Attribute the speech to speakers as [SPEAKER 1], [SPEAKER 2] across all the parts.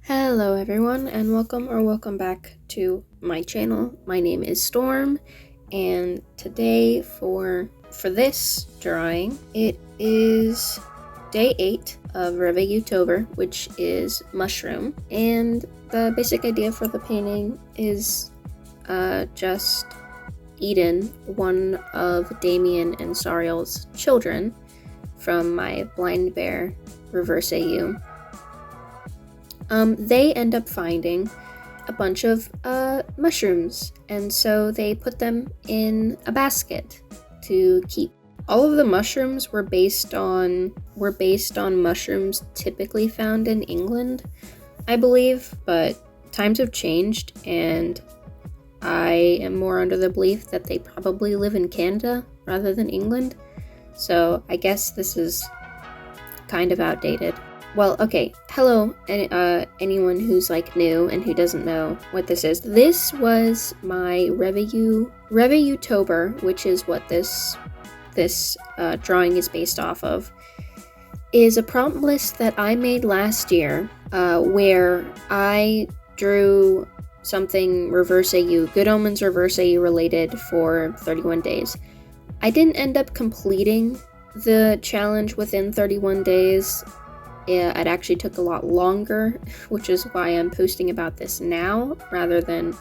[SPEAKER 1] Hello everyone and welcome back to my channel. My name is Storm and today for this drawing it is day 8 of Rev AU Tober, which is mushroom, and the basic idea for the painting is just Eden, one of Damien and Sariel's children from my Blind Bear Reverse AU. They end up finding a bunch of mushrooms, and so they put them in a basket to keep. All of the mushrooms were based on mushrooms typically found in England, I believe, but times have changed, and I am more under the belief that they probably live in Canada rather than England. So I guess this is kind of outdated. Well, okay, hello, anyone who's new and who doesn't know what this is. This was my Rev AU Tober, which is what this drawing is based off of, is a prompt list that I made last year, where I drew something Reverse AU, Good Omens Reverse AU related for 31 days. I didn't end up completing the challenge within 31 days. It actually took a lot longer, which is why I'm posting about this now rather than,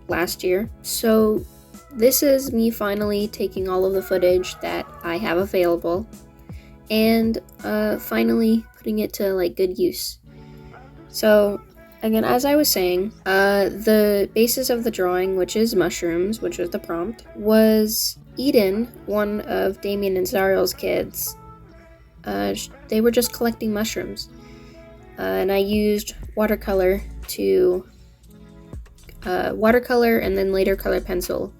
[SPEAKER 1] last year. So this is me finally taking all of the footage that I have available and finally putting it to good use. So again, as I was saying, the basis of the drawing, which is mushrooms, which was the prompt, was Eden, one of Damien and Zariel's kids. They were just collecting mushrooms, and I used watercolor and then later color pencil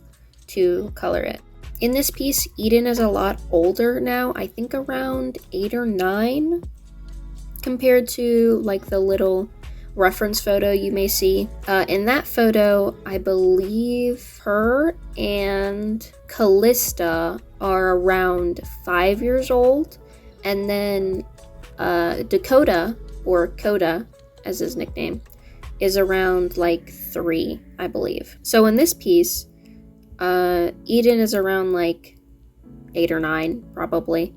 [SPEAKER 1] to color it. In this piece, Eden is a lot older now, I think around 8 or 9, compared to the little reference photo you may see. In that photo, I believe her and Callista are around 5 years old. And then Dakota, or Coda as his nickname, is around 3, I believe. So in this piece, Eden is around 8 or 9 probably,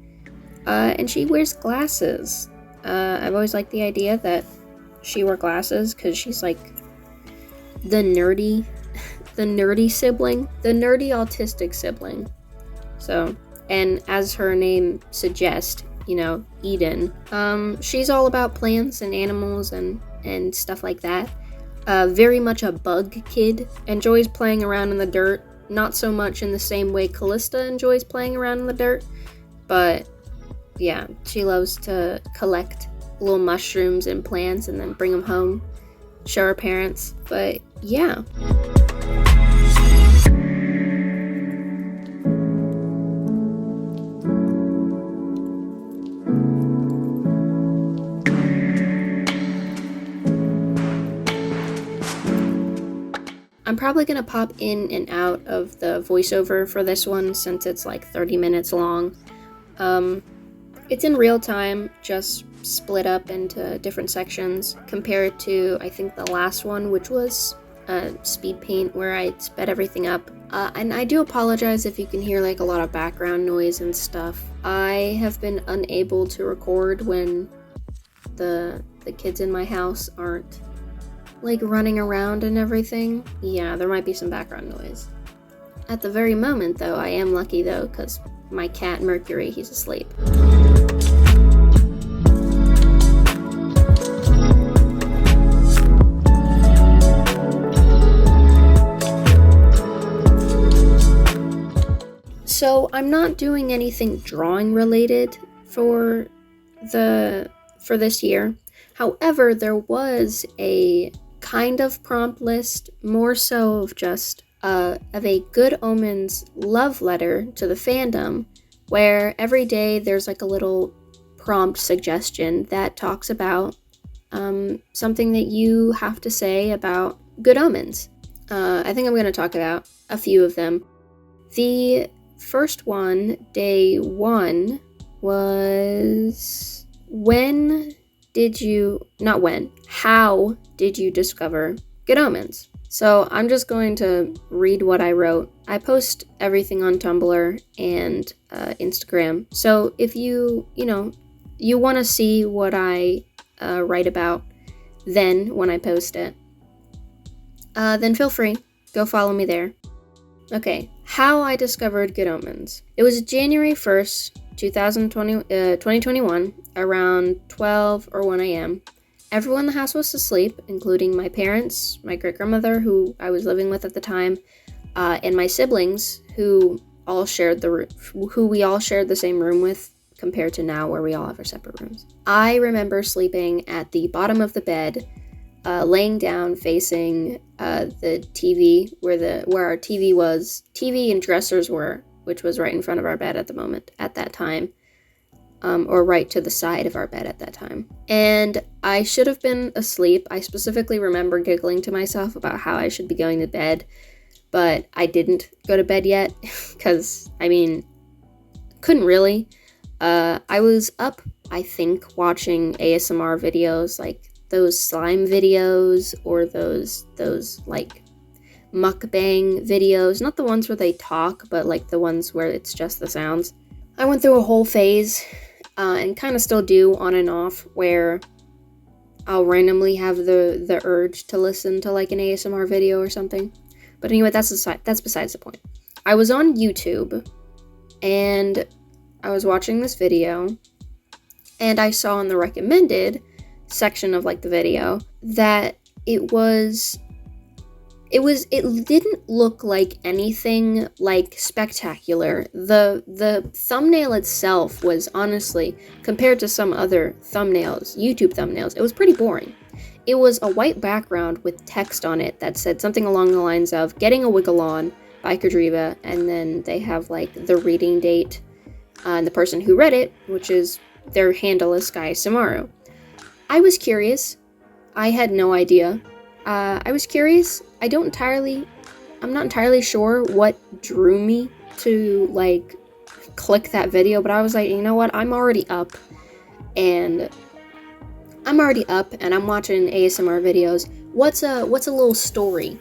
[SPEAKER 1] and she wears glasses. I've always liked the idea that she wore glasses because she's the nerdy sibling, the nerdy autistic sibling. So, and as her name suggests, Eden, she's all about plants and animals and stuff like that. Very much a bug kid, enjoys playing around in the dirt, not so much in the same way Callista enjoys playing around in the dirt, but yeah, she loves to collect little mushrooms and plants and then bring them home, show her parents. But yeah. I'm probably going to pop in and out of the voiceover for this one since it's 30 minutes long. It's in real time, just split up into different sections compared to, I think, the last one, which was speed paint, where I sped everything up. And I do apologize if you can hear a lot of background noise and stuff. I have been unable to record when the kids in my house aren't running around and everything. Yeah, there might be some background noise. At the very moment, though, I am lucky, though, because my cat, Mercury, he's asleep. So, I'm not doing anything drawing related for this year. However, there was a kind of prompt list, more so of just of a Good Omens love letter to the fandom, where every day there's a little prompt suggestion that talks about something that you have to say about Good Omens. I think I'm going to talk about a few of them. The first one, day 1, was when how did you discover Good Omens? So I'm just going to read what I wrote. I post everything on Tumblr and Instagram. So if you want to see what I write about then when I post it, then feel free. Go follow me there. Okay, how I discovered Good Omens. It was January 1st, 2021, around 12 or 1 a.m. Everyone in the house was asleep, including my parents, my great-grandmother, who I was living with at the time, and my siblings, who we all shared the same room with, compared to now where we all have our separate rooms. I remember sleeping at the bottom of the bed, laying down facing the TV, where our TV and dressers were, which was right in front of our bed at that time. Or right to the side of our bed at that time. And I should have been asleep. I specifically remember giggling to myself about how I should be going to bed, but I didn't go to bed yet, because, couldn't really. I was up, I think, watching ASMR videos, like those slime videos, or those like, mukbang videos. Not the ones where they talk, but, like, the ones where it's just the sounds. I went through a whole phase, and kind of still do on and off, where I'll randomly have the urge to listen to like an ASMR video or something. But anyway, that's besides the point. I was on YouTube, and I was watching this video, and I saw in the recommended section of like the video that it didn't look like anything like spectacular. The thumbnail itself was, honestly, compared to some other YouTube thumbnails, it was pretty boring. It was a white background with text on it that said something along the lines of "Getting a Wiggle On" by Kadriva, and then they have like the reading date and the person who read it, which is their handle is Sky Samaru. I was curious. I had no idea. I was curious. I'm not entirely sure what drew me to, like, click that video, but I was like, you know what, I'm already up, and I'm watching ASMR videos. What's a little story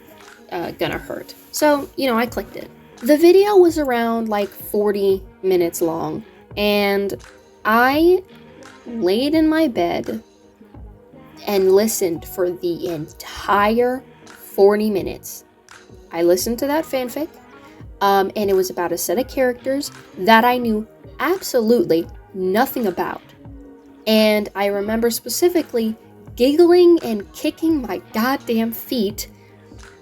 [SPEAKER 1] gonna hurt? So, I clicked it. The video was around, like, 40 minutes long, and I laid in my bed and listened for the entire 40 minutes. I listened to that fanfic, and it was about a set of characters that I knew absolutely nothing about. And I remember specifically giggling and kicking my goddamn feet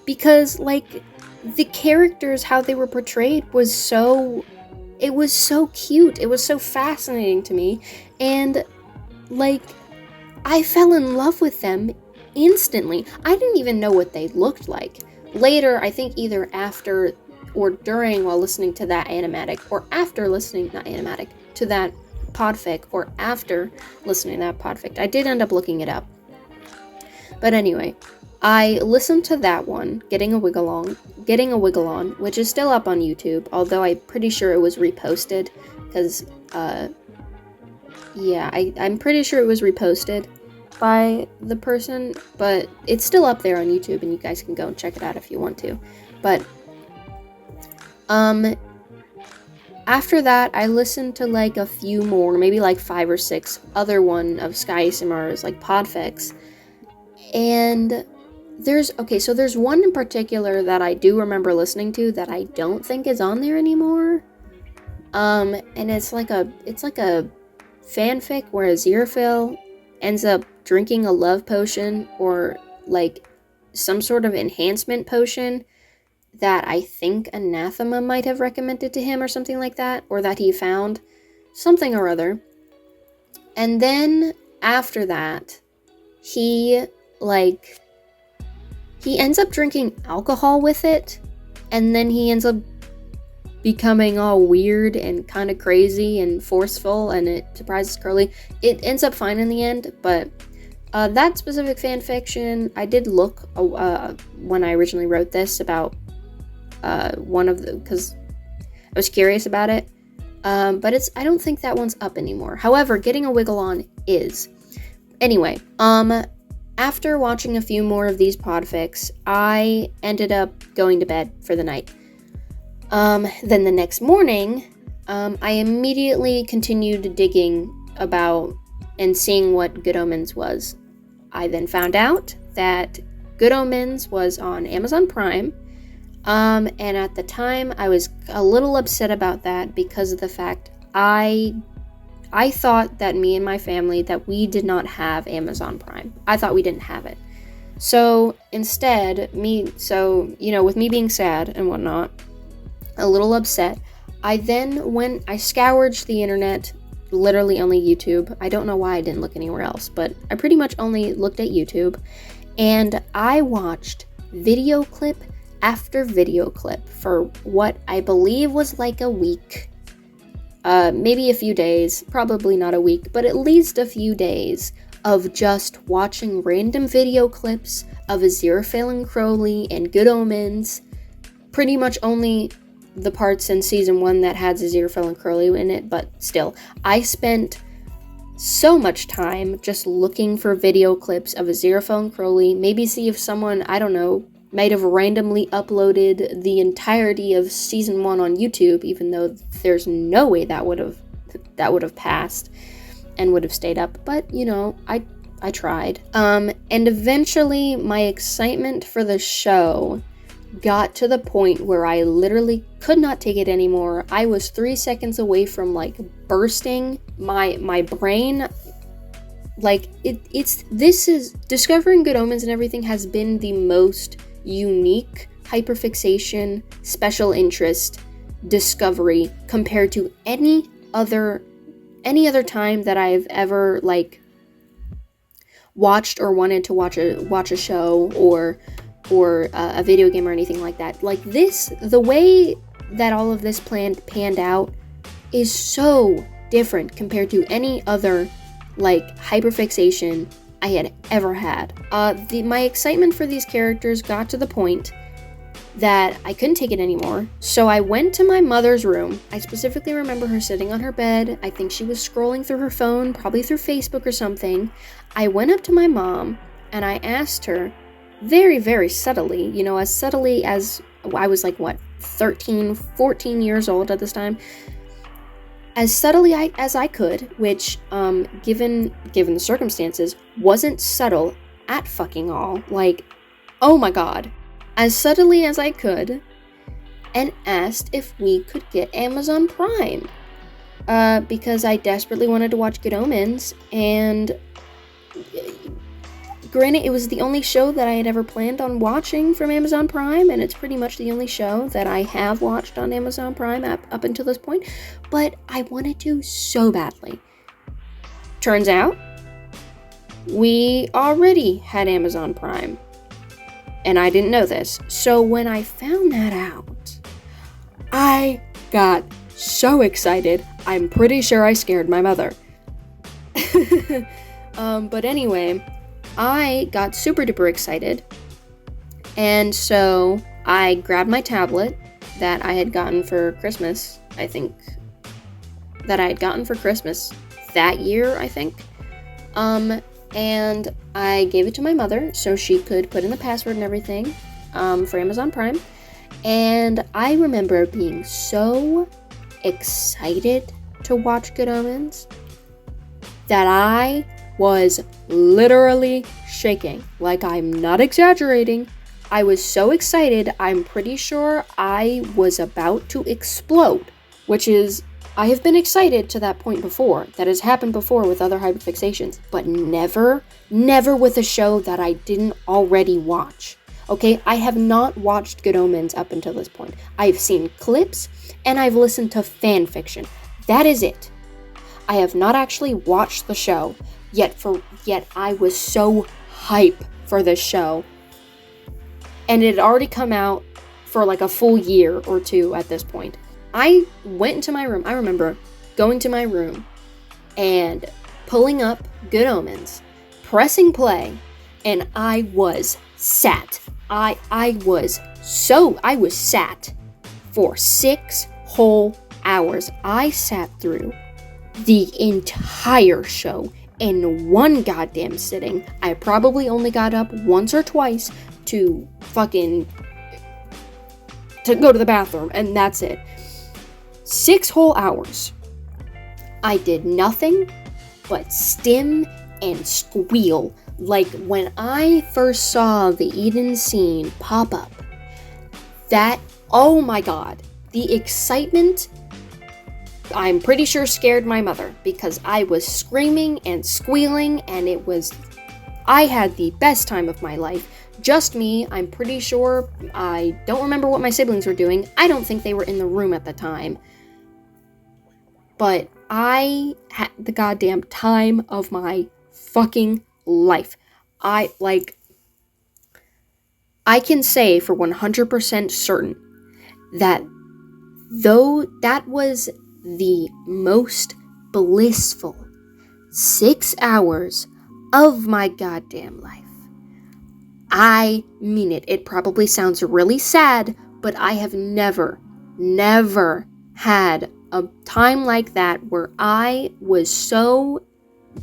[SPEAKER 1] because, like, the characters, how they were portrayed was so cute. It was so fascinating to me, and, like, I fell in love with them instantly. I didn't even know what they looked like. Later, I think either after or during while listening to that animatic, or after listening, not animatic, to that podfic, or after listening to that podfic. I did end up looking it up. But anyway, I listened to that one, Getting a Wiggle On, which is still up on YouTube, although I'm pretty sure it was reposted, because, I'm pretty sure it was reposted by the person, but it's still up there on YouTube, and you guys can go and check it out if you want to. But, after that, I listened to, like, a few more, maybe, like, 5 or 6 other one of Sky Samaru's, like, podfics, and there's one in particular that I do remember listening to that I don't think is on there anymore, and it's like a fanfic where Aziraphale ends up drinking a love potion, or like some sort of enhancement potion that I think Anathema might have recommended to him or something like that, or that he found, something or other. And then after that, he ends up drinking alcohol with it, and then he ends up becoming all weird and kind of crazy and forceful, and it surprises Curly. It ends up fine in the end, but that specific fanfiction, I did look when I originally wrote this about because I was curious about it, but I don't think that one's up anymore. However, Getting a Wiggle On is. Anyway, after watching a few more of these podfics, I ended up going to bed for the night. Then the next morning, I immediately continued digging about and seeing what Good Omens was. I then found out that Good Omens was on Amazon Prime, and at the time I was a little upset about that because of the fact I thought that me and my family, that we did not have Amazon Prime. I thought we didn't have it. So instead, with me being sad and whatnot, a little upset, I scoured the internet, literally only YouTube. I don't know why I didn't look anywhere else, but I pretty much only looked at YouTube, and I watched video clip after video clip for what I believe was like a week. Maybe a few days, probably not a week, but at least a few days of just watching random video clips of Aziraphale and Crowley and Good Omens. Pretty much only the parts in season 1 that had Aziraphale and Crowley in it, but still, I spent so much time just looking for video clips of Aziraphale and Crowley, maybe see if someone, I don't know, might have randomly uploaded the entirety of season 1 on YouTube, even though there's no way that would have passed and would have stayed up. But I tried. And eventually my excitement for the show got to the point where I literally could not take it anymore. I was 3 seconds away from bursting. My brain, discovering Good Omens and everything has been the most unique hyperfixation special interest discovery compared to any other time that I've ever watched or wanted to watch a show or a video game or anything like that. The way that all of this panned out is so different compared to any other hyperfixation I had ever had. My excitement for these characters got to the point that I couldn't take it anymore, so I went to my mother's room. I specifically remember her sitting on her bed. I think she was scrolling through her phone, probably through Facebook or something. I went up to my mom and I asked her very, very subtly, as subtly as I was 13, 14 years old at this time, as subtly as I could, which, given the circumstances, wasn't subtle at fucking all. Oh my god. As subtly as I could, and asked if we could get Amazon Prime. Because I desperately wanted to watch Good Omens, and granted, it was the only show that I had ever planned on watching from Amazon Prime, and it's pretty much the only show that I have watched on Amazon Prime up until this point, but I wanted to so badly. Turns out, we already had Amazon Prime, and I didn't know this. So when I found that out, I got so excited, I'm pretty sure I scared my mother. But anyway, I got super duper excited, and so I grabbed my tablet that I had gotten for Christmas, that year, I think, and I gave it to my mother so she could put in the password and everything, for Amazon Prime, and I remember being so excited to watch Good Omens that I was literally shaking. I'm not exaggerating. I was so excited, I'm pretty sure I was about to explode, which is, I have been excited to that point before. That has happened before with other hyperfixations, but never with a show that I didn't already watch. Okay, I have not watched Good Omens up until this point. I've seen clips, and I've listened to fan fiction. That is it. I have not actually watched the show, yet I was so hype for this show. And it had already come out for a full year or two at this point. I went into my room. I remember going to my room and pulling up Good Omens, pressing play, and I was sat. I was sat for 6 whole hours. I sat through the entire show, in one goddamn sitting. I probably only got up once or twice to go to the bathroom, and that's it. 6 whole hours. I did nothing but stim and squeal. Like when I first saw the Eden scene pop up, oh my god, the excitement, I'm pretty sure scared my mother, because I was screaming and squealing, and I had the best time of my life. Just me, I'm pretty sure. I don't remember what my siblings were doing. I don't think they were in the room at the time. But I had the goddamn time of my fucking life. I can say for 100% certain that though that was the most blissful 6 hours of my goddamn life. I mean it. It probably sounds really sad, but I have never had a time like that where I was so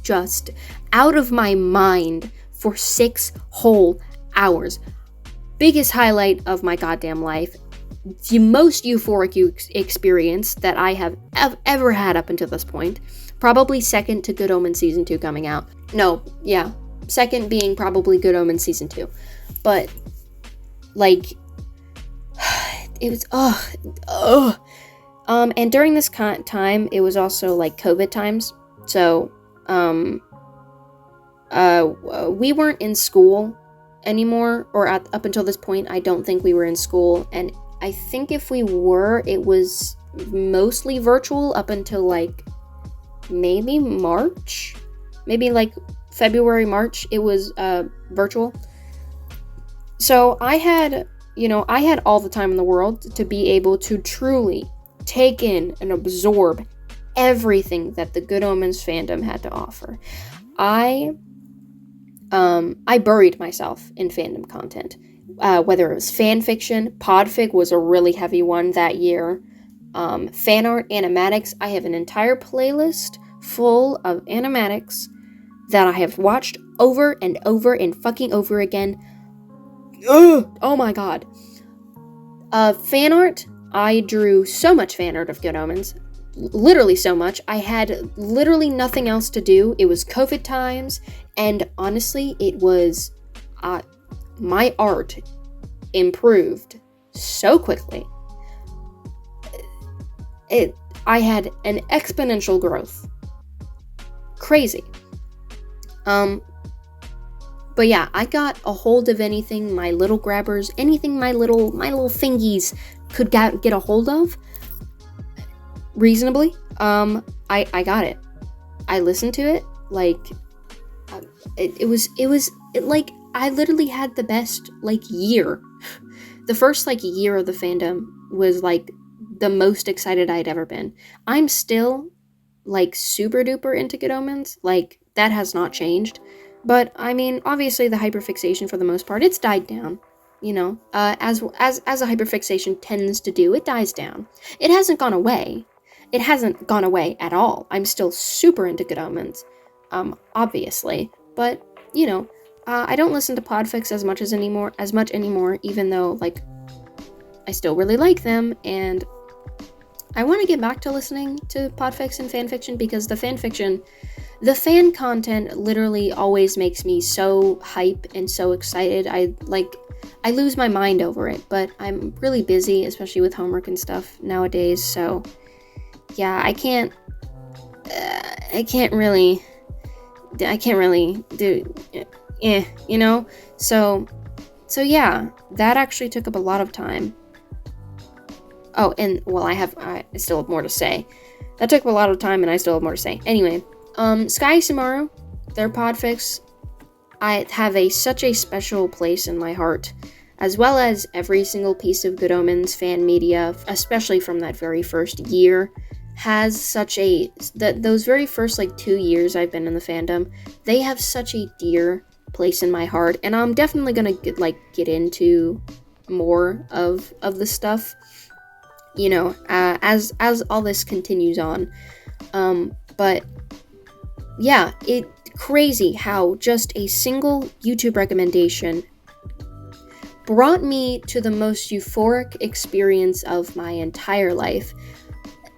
[SPEAKER 1] just out of my mind for 6 whole hours. Biggest highlight of my goddamn life. The most euphoric experience that I have ever had up until this point. Probably second to Good Omens Season 2 coming out. No, yeah. Second being probably Good Omens Season 2. But, like, it was, and during this time, it was also, like, COVID times. So, we weren't in school anymore, or up until this point, I don't think we were in school, and I think if we were, it was mostly virtual up until, like, maybe March? Maybe, like, February, March, it was, virtual. So, I had all the time in the world to be able to truly take in and absorb everything that the Good Omens fandom had to offer. I buried myself in fandom content. Whether it was fan fiction, podfic was a really heavy one that year. Fan art, animatics. I have an entire playlist full of animatics that I have watched over and over and fucking over again. Ugh! Oh my god. Fan art. I drew so much fan art of Good Omens. Literally so much. I had literally nothing else to do. It was COVID times, and honestly, it was my art improved so quickly. I had an exponential growth. Crazy. But yeah, I got a hold of anything my little grabbers, anything my little thingies could get a hold of. Reasonably, I got it. I listened to it, like, it was like, I literally had the best, like, year. The first, like, year of the fandom was, like, the most excited I'd ever been. I'm still, like, super duper into Good Omens, like, that has not changed, but, I mean, obviously the hyperfixation for the most part, it's died down. You know, as a hyperfixation tends to do, it dies down. It hasn't gone away. It hasn't gone away at all. I'm still super into Good Omens, obviously. But, you know, I don't listen to podfics as much anymore, even though, like, I still really like them, and I want to get back to listening to podfics and fanfiction, because the fan content literally always makes me so hype and so excited. I lose my mind over it, but I'm really busy, especially with homework and stuff nowadays, so yeah, I can't really do, you know, so yeah, that actually took up a lot of time. Oh, and, well, I still have more to say. That took up a lot of time, and I still have more to say. Anyway, Sky Samaru, their podfics, I have such a special place in my heart, as well as every single piece of Good Omens fan media, especially from that very first year, has such those very first, like, 2 years I've been in the fandom, they have such a dear place in my heart, and I'm definitely gonna get into more of the stuff, you know, as all this continues on, but yeah, crazy how just a single YouTube recommendation brought me to the most euphoric experience of my entire life.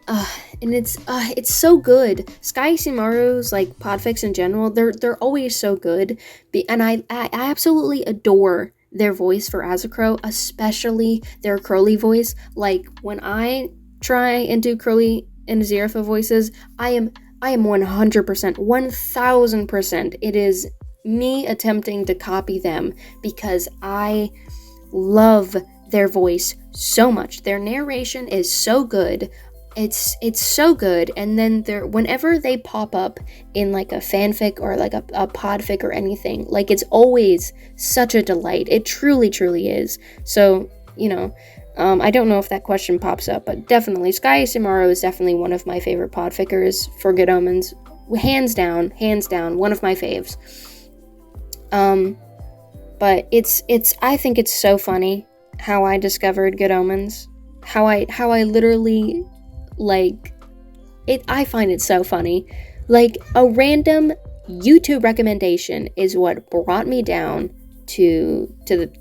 [SPEAKER 1] And it's so good. Sky Simaru's like podfics in general, they're always so good. And I absolutely adore their voice for Azakro, especially their Crowley voice. Like when I try and do Crowley and Aziraphale voices, I am 100%, 1000%. It is me attempting to copy them because I love their voice so much. Their narration is so good. It's so good. And then whenever they pop up in like a fanfic or like a podfic or anything, like it's always such a delight. It truly is. So, I don't know if that question pops up, but definitely Sky Simaru is definitely one of my favorite podfickers for Good Omens. Hands down, one of my faves. But I think it's so funny how I discovered Good Omens. How I literally, like, I find it so funny. Like, a random YouTube recommendation is what brought me down to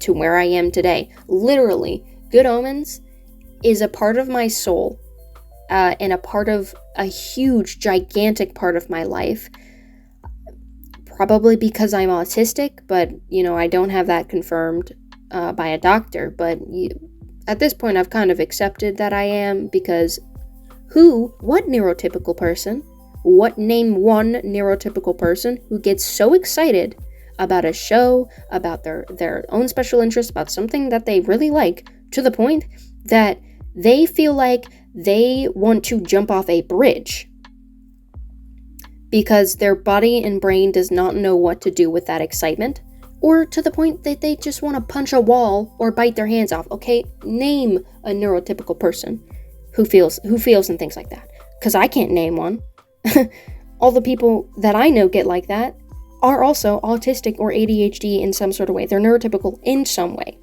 [SPEAKER 1] where I am today. Literally, Good Omens is a part of my soul, and a part of a huge, gigantic part of my life. Probably because I'm autistic, but, I don't have that confirmed by a doctor. But at this point, I've kind of accepted that I am, because what neurotypical person, name one neurotypical person who gets so excited about a show, about their own special interest, about something that they really like, to the point that they feel like they want to jump off a bridge because their body and brain does not know what to do with that excitement, or to the point that they just want to punch a wall or bite their hands off. Okay, name a neurotypical person who feels and thinks like that, because I can't name one. All the people that I know get like that are also autistic or ADHD in some sort of way. They're neurotypical in some way.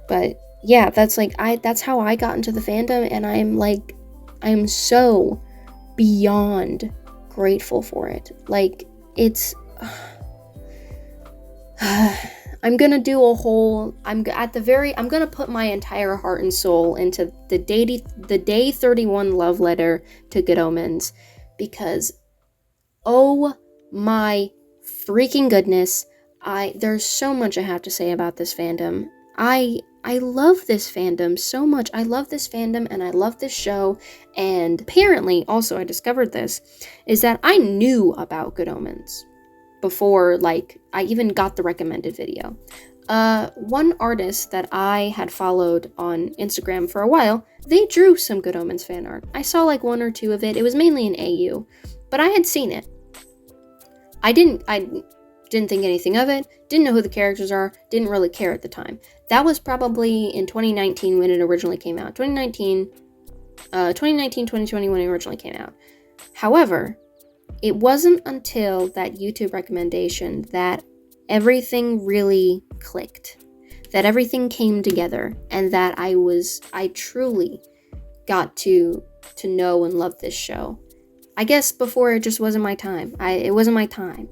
[SPEAKER 1] But yeah, that's how I got into the fandom, and I'm so beyond grateful for it. Like, it's I'm gonna do a whole, I'm gonna put my entire heart and soul into the day 31 love letter to Good Omens, because oh my freaking goodness, there's so much I have to say about this fandom. I love this fandom so much. I love this fandom and I love this show. And apparently, also, I discovered this, is that I knew about Good Omens before, I even got the recommended video. One artist that I had followed on Instagram for a while, they drew some Good Omens fan art. I saw one or two of it. It was mainly in AU, but I had seen it. I didn't think anything of it, didn't know who the characters are, didn't really care at the time. That was probably in 2019 when it originally came out. 2019, 2020 when it originally came out. However, it wasn't until that YouTube recommendation that everything really clicked, that everything came together, and that I truly got to know and love this show. I guess before it just wasn't my time. It wasn't my time.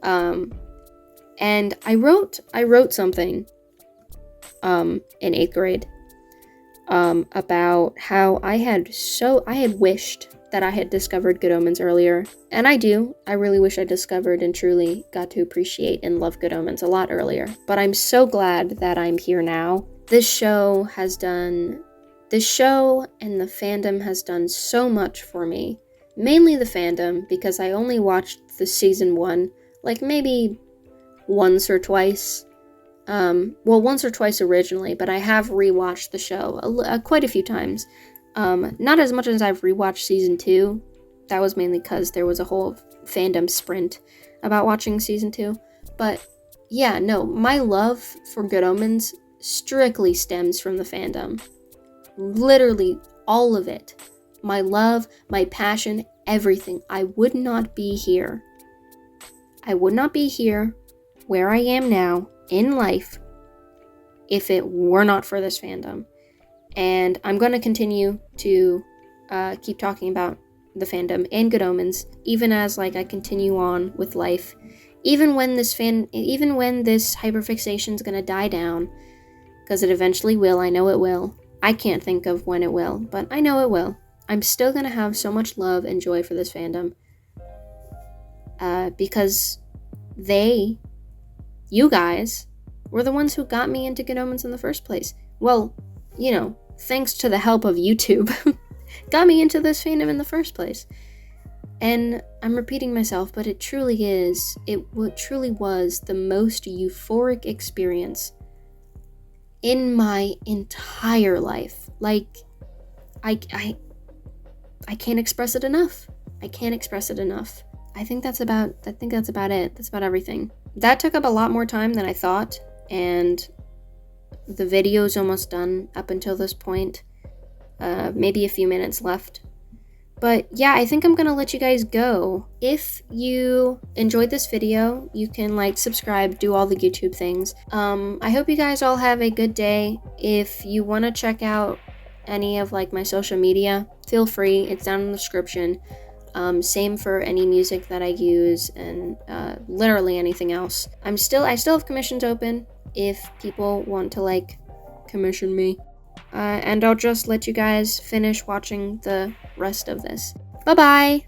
[SPEAKER 1] And I wrote something in 8th grade about how I had wished that I had discovered Good Omens earlier, and I do. I really wish I discovered and truly got to appreciate and love Good Omens a lot earlier, but I'm so glad that I'm here now. This show and the fandom has done so much for me, mainly the fandom, because I only watched the season 1 maybe once or twice. Once or twice originally, but I have rewatched the show quite a few times. Not as much as I've rewatched season 2. That was mainly because there was a whole fandom sprint about watching season 2. But yeah, no, my love for Good Omens strictly stems from the fandom. Literally all of it. My love, my passion, everything. I would not be here where I am now in life if it were not for this fandom. And I'm going to continue to keep talking about the fandom and Good Omens, even as like I continue on with life, even when this hyperfixation is gonna die down, because it eventually will. I know it will. I can't think of when it will, but I know it will. I'm still gonna have so much love and joy for this fandom, because you guys, were the ones who got me into Good Omens in the first place. Well, you know, thanks to the help of YouTube, got me into this fandom in the first place. And I'm repeating myself, but it truly was the most euphoric experience in my entire life. Like, I can't express it enough. I think that's about it. That's about everything. That took up a lot more time than I thought, and the video's almost done up until this point. Maybe a few minutes left. But yeah, I think I'm gonna let you guys go. If you enjoyed this video, you can like, subscribe, do all the YouTube things. I hope you guys all have a good day. If you want to check out any of like my social media, feel free. It's down in the description. Same for any music that I use, and literally anything else. I still have commissions open if people want to like commission me. And I'll just let you guys finish watching the rest of this. Bye-bye!